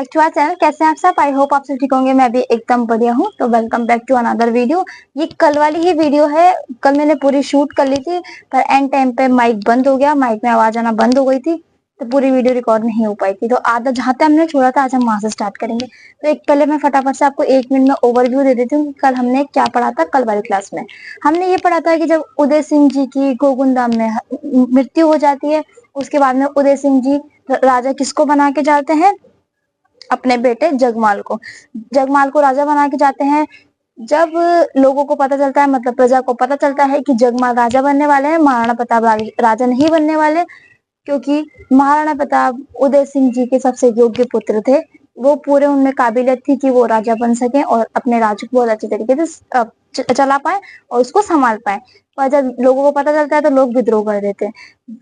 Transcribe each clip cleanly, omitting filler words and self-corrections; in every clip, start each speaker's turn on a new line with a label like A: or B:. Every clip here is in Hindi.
A: Back to our channel. कैसे हैं आप सब? आई होप आप सब ठीक होंगे। मैं भी एकदम बढ़िया हूँ। तो welcome back to another video. ये कल वाली ही वीडियो है। कल मैंने पूरी शूट कर ली थी, पर एंड टाइम पे माइक बंद हो गया, माइक में आवाज आना बंद हो गई थी, तो पूरी वीडियो रिकॉर्ड नहीं हो पाई थी। तो आधा जहां तक हमने छोड़ा था, आज हम वहां से स्टार्ट करेंगे। तो एक पहले मैं फटाफट से आपको 1 मिनट में ओवरव्यू दे देती हूँ कि कल हमने क्या पढ़ा था। कल वाली क्लास में हमने ये पढ़ा था कि जब उदय सिंह जी की गोकुंदाम में मृत्यु हो जाती है, उसके बाद में उदय सिंह जी राजा किसको बना के जाते हैं? अपने बेटे जगमाल को। जगमाल को राजा बना के जाते हैं। जब लोगों को पता चलता है, मतलब प्रजा को पता चलता है कि जगमाल राजा बनने वाले हैं, महाराणा प्रताप राजा नहीं बनने वाले, क्योंकि महाराणा प्रताप उदय सिंह जी के सबसे योग्य पुत्र थे। वो पूरे उनमें काबिलियत थी कि वो राजा बन सके और अपने राज्य को बहुत अच्छे तरीके से चला पाए और उसको संभाल पाए। पर जब लोगों को पता चलता है तो लोग विद्रोह कर देते हैं।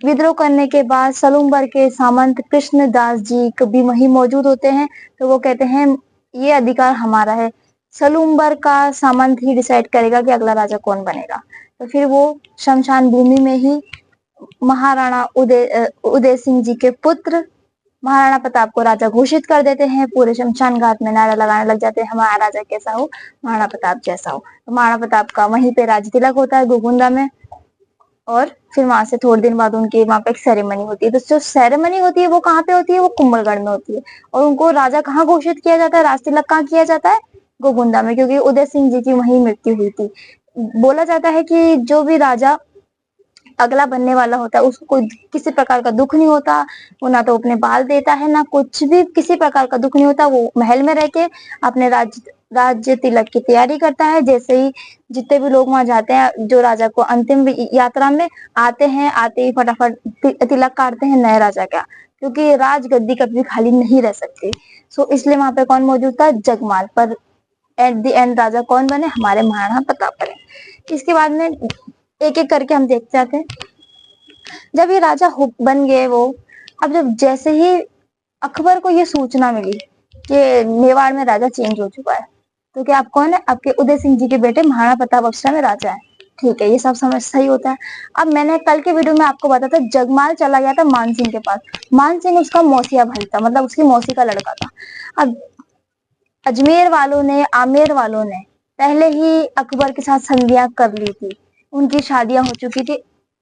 A: विद्रोह करने के बाद सलूम्बर के सामंत कृष्णदास जी कभी वहीं मौजूद होते हैं, तो वो कहते हैं ये अधिकार हमारा है, सलूम्बर का सामंत ही डिसाइड करेगा कि अगला राजा कौन बनेगा। तो फिर वो शमशान भूमि में ही महाराणा उदय सिंह जी के पुत्र महाराणा प्रताप को राजा घोषित कर देते हैं। पूरे शमशान घाट में नारा लगाने लग जाते हैं, हमारा राजा कैसा हो, महाराणा प्रताप जैसा हो। तो महाराणा प्रताप का वहीं पे राज तिलक होता है गोकुंदा में। और फिर वहां से थोड़े दिन बाद उनकी वहां पे एक सेरेमनी होती है। तो जो सेरेमनी होती है वो कहाँ पे होती है? वो कुंभलगढ़ में होती है। और उनको राजा कहाँ घोषित किया जाता है? राज तिलक कहाँ किया जाता है? गोकुंदा में, क्योंकि उदय सिंह जी की वहीं मृत्यु हुई थी। बोला जाता है कि जो भी राजा अगला बनने वाला होता है उसको कोई किसी प्रकार का दुख नहीं होता। वो ना तो अपने बाल देता है, ना कुछ भी किसी प्रकार का दुख नहीं होता। वो महल में रह के अपने राज्य तिलक की तैयारी करता है। जैसे ही जितने भी लोग वहां जाते हैं, जो राजा को अंतिम यात्रा में आते हैं, आते ही फटाफट तिलक काटते हैं नए राजा का, क्योंकि राज गद्दी कभी खाली नहीं रह सकती। सो इसलिए वहां पे कौन मौजूद था? जगमाल। पर एट द एंड राजा कौन बने? हमारे महाराणा प्रताप बने। इसके बाद में एक एक करके हम देखते जाते हैं। जब ये राजा बन गए वो, अब जब जैसे ही अकबर को ये सूचना मिली कि मेवाड़ में राजा चेंज हो चुका है, तो क्या आप कौन है? आपके उदय सिंह जी के बेटे महाराणा प्रताप अक्सर में राजा है। ठीक है, ये सब समझ सही होता है। अब मैंने कल के वीडियो में आपको बताया था, जगमाल चला गया था मान सिंह के पास। मान सिंह उसका मौसिया भाई था, मतलब उसकी मौसी का लड़का था। अब अजमेर वालों ने, आमेर वालों ने पहले ही अकबर के साथ संधियां कर ली थी। उनकी शादियां हो चुकी थी।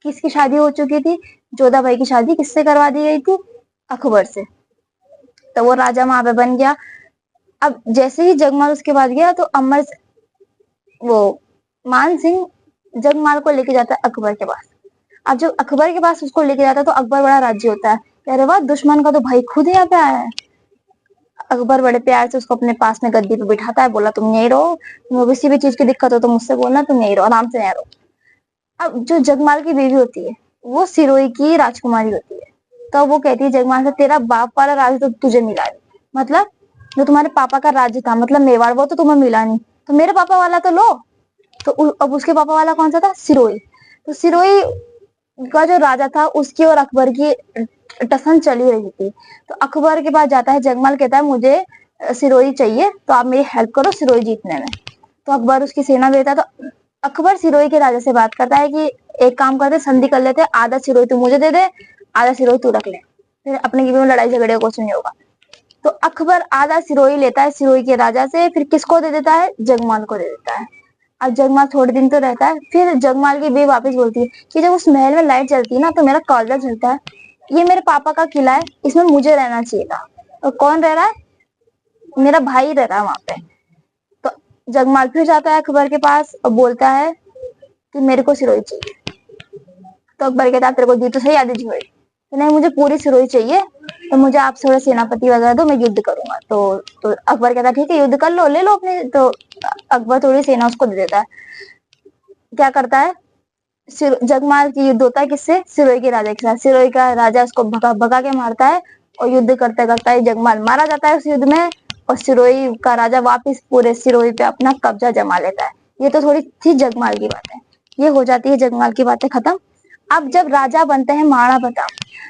A: किसकी शादी हो चुकी थी? जोधा भाई की शादी किससे करवा दी गई थी? अकबर से। तो वो राजा वहां पे बन गया। अब जैसे ही जगमाल उसके बाद गया, तो वो मान सिंह जगमाल को लेके जाता है अकबर के पास। अब जब अकबर के पास उसको लेके जाता है, तो अकबर बड़ा राज्य होता है, अरे वाह, दुश्मन का तो भाई खुद यहाँ पे आया है। अकबर बड़े प्यार से उसको अपने पास में गद्दी पे बिठाता है, बोला तुम यहीं रहो, तुम्हें किसी भी चीज की दिक्कत हो तो मुझसे बोलना, तुम यहीं रहो, आराम से यहीं रहो। अब जो जगमाल की बीवी होती है, वो सिरोही की राजकुमारी होती है। तो वो कहती है जगमाल से, तेरा बाप वाला राज्य तो तुझे मिला नहीं, मतलब जो तुम्हारे पापा का राज्य था, मतलब मेवाड़, वो तो तुम्हें मिला नहीं, तो मेरे पापा वाला तो लो। तो अब उसके पापा वाला कौन सा था? सिरोही। तो सिरोही का जो राजा था, उसकी और अकबर की टसन चली रही थी। तो अकबर के पास जाता है जगमाल, कहता है मुझे सिरोही चाहिए, तो आप मेरी हेल्प करो सिरोही जीतने में। तो अकबर उसकी सेना भेजता है। तो अकबर सिरोही के राजा से बात करता है कि एक काम करते, संधि कर लेते, आधा सिरोही तू मुझे दे दे, आधा सिरोही तू रख ले, फिर अपने की में लड़ाई झगड़े को कुछ नहीं होगा। तो अकबर आधा सिरोही लेता है सिरोही के राजा से, फिर किसको दे देता है? जगमाल को दे देता है। अब जगमाल थोड़े दिन तो रहता है, फिर जगमाल की बेटी वापस बोलती है कि जब उस महल में लाइट जलती है ना, तो मेरा कॉलेजा जलता है। ये मेरे पापा का किला है, इसमें मुझे रहना चाहिए था। और कौन रह रहा है? मेरा भाई रह रहा है वहां पे। तो जगमाल फिर जाता है अकबर के पास और बोलता है कि मेरे को सिरोही चाहिए। तो अकबर कहता है तेरे को दी तो सही आधी सिरोही, तो नहीं, मुझे पूरी सिरोही चाहिए, तो मुझे आप थोड़े सेनापति वगैरह दो, मैं युद्ध करूंगा। तो अकबर कहता है ठीक है, युद्ध कर लो, ले लो अपने। तो अकबर थोड़ी सेना उसको दे देता है। क्या करता है? जगमाल की युद्ध होता है किससे? सिरोही के राजा के साथ। सिरोही का राजा उसको भगा भगा के मारता है, और युद्ध करते करता है जगमाल मारा जाता है उस युद्ध में। और सिरोही का राजा वापिस पूरे सिरोही पे अपना कब्जा जमा लेता है। ये तो थोड़ी थी जगमाल की बातें, ये हो जाती है जगमाल की बातें खत्म। अब जब राजा बनते हैं महाराणा प्रताप,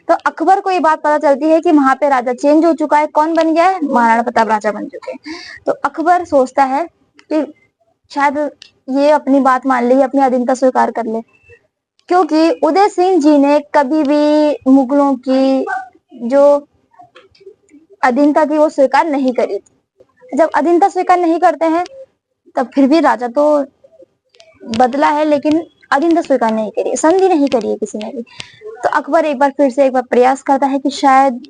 A: तो अकबर को ये बात पता चलती है कि वहां पे राजा चेंज हो चुका है। कौन बन गया है? महाराणा प्रताप राजा बन चुके हैं। तो अकबर सोचता है कि शायद ये अपनी बात मान ले, अपनी अधीनता स्वीकार कर ले, क्योंकि उदय सिंह जी ने कभी भी मुगलों की जो अधीनता थी वो स्वीकार नहीं करी थी। जब अधीनता स्वीकार नहीं करते हैं तब फिर भी राजा तो बदला है, लेकिन अधीनता स्वीकार नहीं करी, संधि नहीं करी है किसी ने भी। तो अकबर एक बार प्रयास करता है कि शायद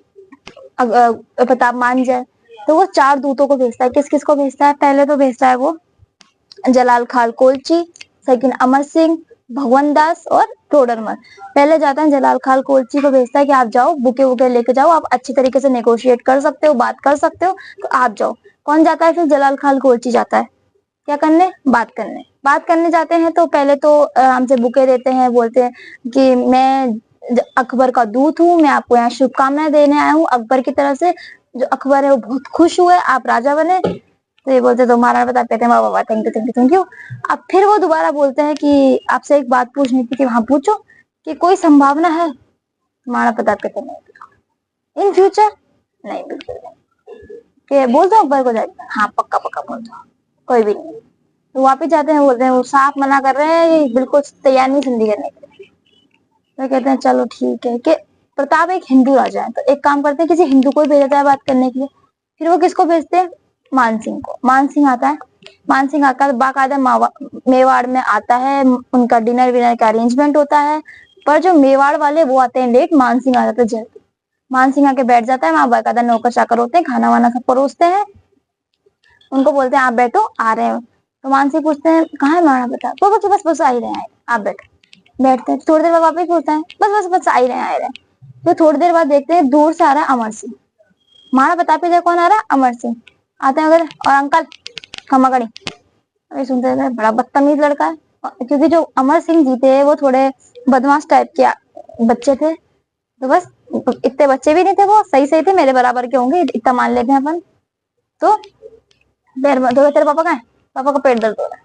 A: प्रताप मान जाए। तो वो 4 दूतों को भेजता है। किस किस को भेजता है? पहले तो भेजता है वो जलाल खान कोलची, सेकंड अमर सिंह, भगवान दास और टोडरमल। पहले जाता है जलाल खान कोलची को भेजता है कि आप जाओ, बुके वुके लेके जाओ, आप अच्छी तरीके से नेगोशिएट कर सकते हो, बात कर सकते हो, तो आप जाओ। कौन जाता है? फिर जलाल खान कोलची जाता है। क्या करने? बात करने जाते हैं। तो पहले तो हमसे बुके देते हैं, बोलते हैं कि मैं अकबर का दूत हूँ, मैं आपको यहाँ शुभकामनाएं देने आया हूँ अकबर की तरफ से। जो अकबर है वो बहुत खुश हुए आप राजा बने। तो ये बोलते तो महाराणा प्रताप कहते हैं वाह वाह, thank you thank you thank you. अब फिर वो दोबारा बोलते हैं कि आपसे एक बात पूछनी थी। कि हाँ पूछो, कि कोई संभावना है? महाराणा प्रताप कहते नहीं, इन फ्यूचर नहीं, बिल्कुल नहीं। कि बोल दो अकबर को जाके, हाँ पक्का पक्का बोल दो, कोई भी नहीं। तो वापिस जाते हैं, बोलते हैं वो साफ मना कर रहे हैं, ये बिल्कुल तैयार नहीं संधि करने के लिए। तो कहते हैं चलो ठीक है। कि प्रताप एक हिंदू राजा है, तो एक काम करते हैं किसी हिंदू को ही भेजा जाए बात करने के लिए। फिर वो किसको भेजते हैं? मान सिंह को। मान सिंह आता है। मान सिंह आकर बाकायदा मेवाड़ में आता है, उनका डिनर विनर का अरेंजमेंट होता है। पर जो मेवाड़ वाले वो आते हैं लेट, मान सिंह आ जाता है जल्दी। मान सिंह आके बैठ जाता है, वहां बाकायदा नौकर चाकर होते हैं, खाना वाना सब परोसते हैं। उनको बोलते हैं आप बैठो, आ रहे हो। तो मान सिंह पूछते हैं कहाँ है महाराणा प्रताप? वो बस बस बस आ ही रहे हैं, आप बैठो। बैठते हैं, थोड़ी देर बाद वापिस बोलता है बस बस बस आ ही रहे हैं, आ ही रहे हैं। तो थोड़ी देर बाद देखते हैं दूर से आ रहा है अमर सिंह। महाराणा प्रताप की जगह कौन आ रहा है? अमर सिंह। आते हैं उधर, और अंकल खमा खड़ी। अरे सुनते हैं बड़ा बदतमीज लड़का है, क्योंकि जो अमर सिंह जी थे वो थोड़े बदमाश टाइप के बच्चे थे। तो बस इतने बच्चे भी नहीं थे, वो सही सही थे, मेरे बराबर के होंगे इतना मान लेते हैं अपन। तो तेरे पापा कहाँ है? पापा का पेट दर्द हो रहा है,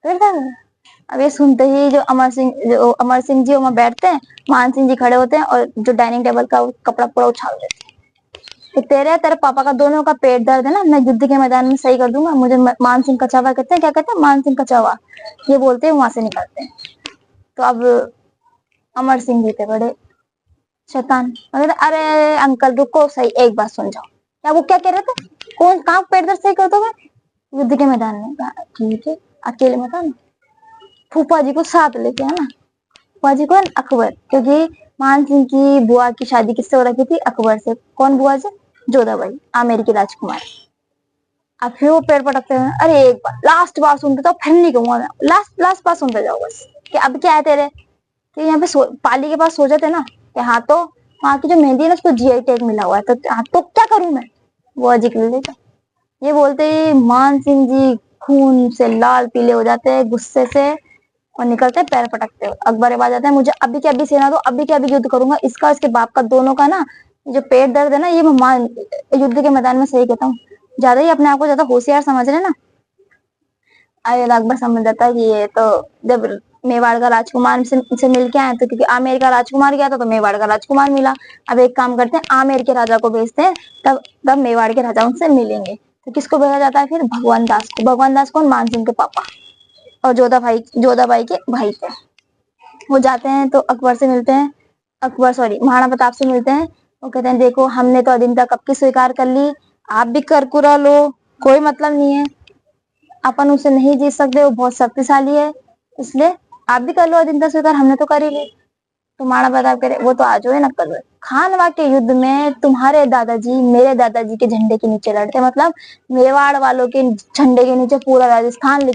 A: पेट दर्द हो रहा है। अब ये सुनते ही जो अमर सिंह जी वहां बैठते हैं, मान सिंह जी खड़े होते हैं और जो डाइनिंग टेबल का कपड़ा पूरा उछाल देते हैं। तो तेरे पापा का दोनों का पेट दर्द है ना, मैं युद्ध के मैदान में सही कर दूंगा। मुझे मान सिंह कछावा कहते हैं। क्या कहते हैं? मान सिंह कछावा। ये बोलते हैं वहां से निकलते हैं। तो अब अमर सिंह जी थे बड़े शैतान। अरे अंकल रुको, सही एक बात सुन जाओ। क्या वो क्या कह रहे थे? कौन कहाँ पेट दर्द सही कर दोगे? युद्ध के मैदान में। ठीक है, अकेले मत आना, फूफा जी को साथ लेके आना। फूफा जी कौन? अकबर। क्योंकि मान सिंह की बुआ की शादी किससे हो रखी थी? अकबर से। कौन बुआ से? जोधाबाई, आमेर की राजकुमारी। अब फिर वो पेड़ पटकते हैं। अरे एक बार लास्ट बार सुनते तो फिर नहीं कहूंगा मैं, लास्ट लास्ट बार सुनते जाओ बस। कि अब क्या है तेरे? कि यहाँ पे पाली के पास सो जाते ना, कि हाँ तो वहां की जो मेहंदी है ना उसको जीआई टैग मिला हुआ है, तो हाँ तो क्या करूं मैं? वो अजीब लेता। ये बोलते ही मान सिंह जी खून से लाल पीले हो जाते हैं गुस्से से, और निकलते हैं पैर पटकते हुए। अकबर के पास जाते हैं, मुझे अभी के अभी सेना दो, अभी के अभी युद्ध करूंगा, इसका इसके बाप का दोनों का ना जो पेट दर्द है ना, ये मैं युद्ध के मैदान में सही कहता हूँ। ज्यादा ही अपने आप को ज्यादा होशियार समझ रहे ना। अकबर समझ जाता है कि ये तो जब मेवाड़ का राजकुमार से मिल के आए, तो क्योंकि आमेर का राजकुमार गया था तो मेवाड़ का राजकुमार मिला। अब एक काम करते हैं, आमेर के राजा को भेजते हैं, तब तब मेवाड़ के राजा उनसे मिलेंगे। तो किसको भेजा जाता है फिर? भगवान दास को। भगवान दास कौन? मान सिंह के पापा और जोधाबाई के भाई थे। वो जाते हैं तो अकबर से मिलते हैं, अकबर सॉरी महाराणा प्रताप से मिलते हैं। वो कहते हैं देखो हमने तो अधीनता कब की स्वीकार कर ली, आप भी कर कुरा लो, कोई मतलब नहीं है, अपन उसे नहीं जीत सकते, वो बहुत शक्तिशाली है, इसलिए आप भी कर लो अधीनता स्वीकार, हमने तो कर ही ली। तो महाराणा प्रताप कह रहे वो तो आज हुए ना कल हुए। खानवा के युद्ध में तुम्हारे दादाजी मेरे दादाजी के झंडे के नीचे लड़ते, मतलब मेवाड़ वालों के झंडे के नीचे पूरा राजस्थान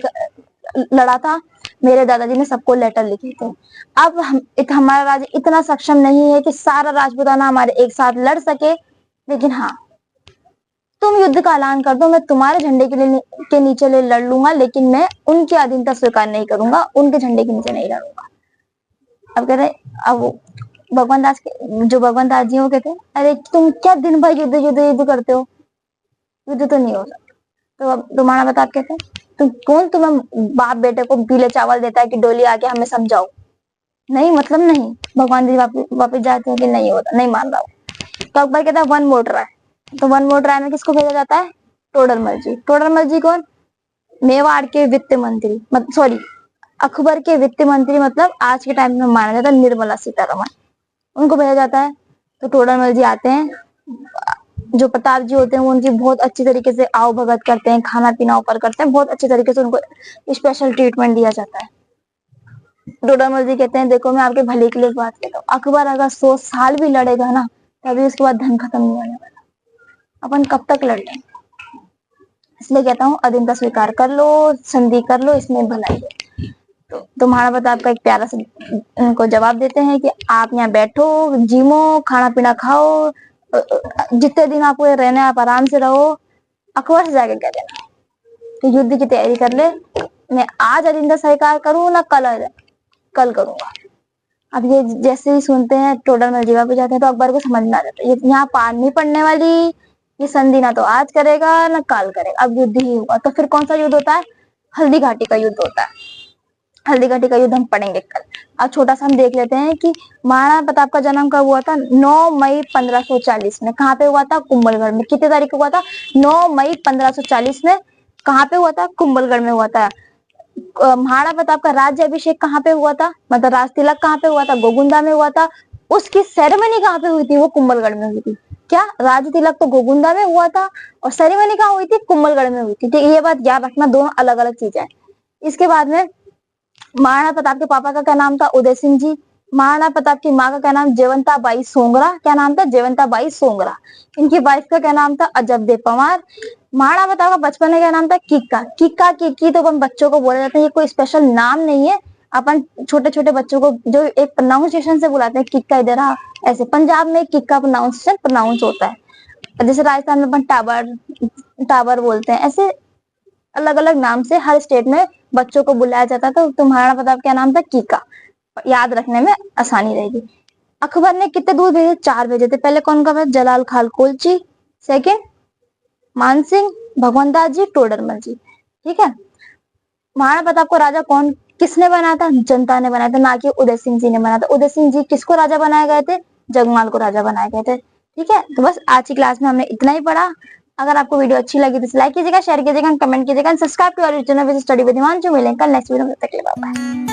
A: लड़ा था। मेरे दादाजी ने सबको लेटर लिखे थे। अब हमारा राज्य इतना सक्षम नहीं है कि सारा राजपूताना हमारे एक साथ लड़ सके, लेकिन हाँ तुम युद्ध का ऐलान कर दो, मैं तुम्हारे झंडे के नीचे ले लड़ लूंगा, लेकिन मैं उनकी अधीनता स्वीकार नहीं करूंगा, उनके झंडे के नीचे नहीं लड़ूंगा। अब कह रहे अब भगवान दास जो भगवान दास जी वो कहते हैं अरे तुम क्या दिन भर युद्ध युद्ध युद्ध करते हो, युद्ध तो नहीं हो सकता। तो अब तुम्हारा बता कहते हैं तुम कौन तुम्हें बाप बेटे को पीले चावल देता है कि डोली आके हमें समझाओ? नहीं मतलब नहीं। भगवान जी वापिस जाते हैं कि नहीं होता, नहीं मान रहा हूँ। तो अकबर कहता है वन मोर ट्राई। तो वन मोर ट्राई में किसको भेजा जाता है? टोडरमल जी। टोडरमल जी कौन? मेवाड़ के वित्त मंत्री, सॉरी अकबर के वित्त मंत्री, मतलब आज के टाइम में माना जाता है निर्मला सीतारमण, उनको भेजा जाता है। तो टोडरमल जी आते हैं, जो प्रताप जी होते हैं वो उनकी बहुत अच्छी तरीके से आओ भगत करते हैं, खाना पीना ऊपर करते हैं, बहुत अच्छे तरीके से उनको स्पेशल ट्रीटमेंट दिया जाता है। डोडामल जी कहते हैं देखो मैं आपके भले के लिए बात कहता हूँ, अकबर अगर 100 साल भी लड़ेगा ना तभी उसके बाद धन खत्म नहीं होने वाला, अपन कब तक लड़ लेंगे। इसलिए कहता हूँ अधीनता स्वीकार कर लो, संधि कर लो, इसमें भलाई है। तो महाराणा प्रताप का एक प्यारा सा उनको जवाब देते हैं कि आप यहाँ बैठो, जिमो, खाना पीना खाओ, जितने दिन आपको रहना है आप आराम से रहो। अकबर से जाके कह देना कि युद्ध की तैयारी कर ले, मैं आज अधीनता स्वीकार करूँ ना कल करूंगा। अब ये जैसे ही सुनते हैं टोडरमल जगह पे जाते हैं तो अकबर को समझ में आ जाता है ये यहाँ पार नहीं पड़ने वाली, ये संधि ना तो आज करेगा ना कल करेगा, अब युद्ध ही होगा। तो फिर कौन सा युद्ध होता है? हल्दी घाटी का युद्ध होता है। हल्दी घाटी का युद्ध हम पढ़ेंगे कल। अब छोटा सा हम देख लेते हैं कि महाराणा प्रताप का जन्म कब हुआ था? 9 मई 1540 में। कहाँ पे हुआ था? कुंभलगढ़ में। कितने तारीख को हुआ था? 9 मई 1540 में। कहाँ पे हुआ था? कुंभलगढ़ में हुआ था। महाराणा प्रताप का राज्य अभिषेक कहाँ पे हुआ था? मतलब राज तिलक कहाँ पे हुआ था? गोगुंदा में हुआ था। उसकी सेरेमनी कहाँ पे हुई थी? वो कुंभलगढ़ में हुई थी। क्या राज तिलक तो गोगुंदा में हुआ था और सेरेमनी कहाँ हुई थी? कुंभलगढ़ में हुई थी। ठीक, ये बात याद रखना, दोनों अलग अलग चीजें हैं। इसके बाद में महाराणा प्रताप के पापा का क्या नाम था? उदय सिंह जी। महाराणा प्रताप की माँ का क्या नाम? जयवंताबाई सोंगरा। क्या नाम था? जयवंताबाई सोंगरा। इनकी वाइफ का क्या नाम था? अजबदे पवार। महाराणा प्रताप का बचपन में क्या नाम था? किक्का। किक्का किक्की तो अपन बच्चों को बोले जाते हैं, ये कोई स्पेशल नाम नहीं है। अपन छोटे छोटे बच्चों को जो एक प्रोनाउंसिएशन से बुलाते हैं, किक्का इधर आ, ऐसे पंजाब में किक्का प्रोनाउंसिएशन प्रोनाउंस होता है। जैसे राजस्थान में अपन टाबर टाबर बोलते हैं, ऐसे अलग अलग नाम से हर स्टेट में बच्चों को बुलाया जाता था। तो महाराणा प्रताप क्या नाम था? कीका। याद रखने में आसानी रहेगी। अकबर ने कितने दूध भेजे? 4 भेजे थे। पहले कौन का भेजा? जलाल खान कोलची, सेकंड मानसिंह, भगवंत दास जी, टोडरमल जी। ठीक है। महाराणा प्रताप को राजा कौन किसने बनाया था? जनता ने बनाया था, ना कि उदय सिंह जी ने बनाया था। उदय सिंह जी किसको राजा बनाए गए थे? जगमाल को राजा बनाए गए थे। ठीक है। तो बस आज की क्लास में हमने इतना ही पढ़ा। अगर आपको वीडियो अच्छी लगी तो लाइक कीजिएगा, शेयर कीजिएगा, कमेंट कीजिएगा, subscribe to our channel with study with Himanshu. मिलेंगे कल नेक्स्ट वीडियो में। तब तक के लिए बाय बाय।